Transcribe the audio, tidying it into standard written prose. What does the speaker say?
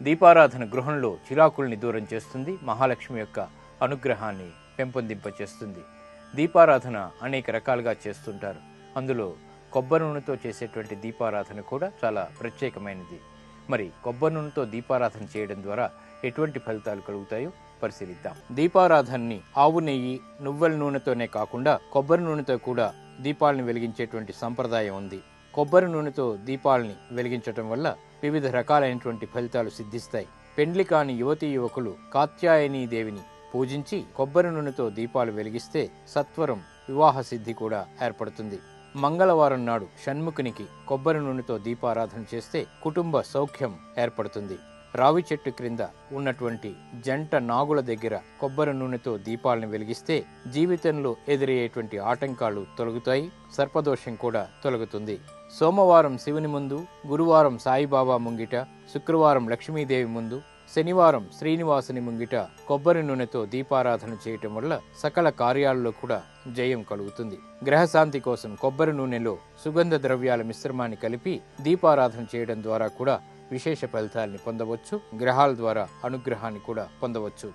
దీపారాధన గృహంలో చిరాకుల్ని దూరం చేస్తుంది, మహాలక్ష్మి యొక్క అనుగ్రహాన్ని పెంపొందింపచేస్తుంది. దీపారాధన అనేక రకాలుగా చేస్తుంటారు. అందులో కొబ్బరి నూనెతో చేసేటువంటి దీపారాధన కూడా చాలా ప్రత్యేకమైనది. మరి కొబ్బరి నూనెతో దీపారాధన చేయడం ద్వారా ఎటువంటి ఫలితాలు కలుగుతాయో పరిశీలిద్దాం. దీపారాధనని ఆవు నెయ్యి, నువ్వుల నూనెతోనే కాకుండా కొబ్బరి నూనెతో కూడా దీపాలను వెలిగించేటువంటి సంప్రదాయం ఉంది. కొబ్బరి నూనెతో దీపాలని వెలిగించటం వల్ల వివిధ రకాలైనటువంటి ఫలితాలు సిద్ధిస్తాయి. పెండ్లి కాని యువతీ యువకులు కాత్యాయనీ దేవిని పూజించి కొబ్బరి నూనెతో దీపాలు వెలిగిస్తే సత్వరం వివాహ సిద్ధి కూడా ఏర్పడుతుంది. మంగళవారం నాడు షణ్ముఖునికి కొబ్బరి నూనెతో దీపారాధన చేస్తే కుటుంబ సౌఖ్యం ఏర్పడుతుంది. రావి చెట్టు క్రింద ఉన్నటువంటి జంట నాగుల దగ్గర కొబ్బరి నూనెతో దీపాలను వెలిగిస్తే జీవితంలో ఎదురయ్యేటువంటి ఆటంకాలు తొలగుతాయి, సర్పదోషం కూడా తొలగుతుంది. సోమవారం శివుని ముందు, గురువారం సాయిబాబా ముంగిట, శుక్రవారం లక్ష్మీదేవి ముందు, శనివారం శ్రీనివాసుని ముంగిట కొబ్బరి నూనెతో దీపారాధన చేయటం వల్ల సకల కార్యాలలో కూడా జయం కలుగుతుంది. గ్రహశాంతి కోసం కొబ్బరి నూనెలో సుగంధ ద్రవ్యాల మిశ్రమాన్ని కలిపి దీపారాధన చేయడం ద్వారా కూడా విశేష ఫలితాలని పొందవచ్చు. గ్రహాల ద్వారా అనుగ్రహాన్ని కూడా పొందవచ్చు.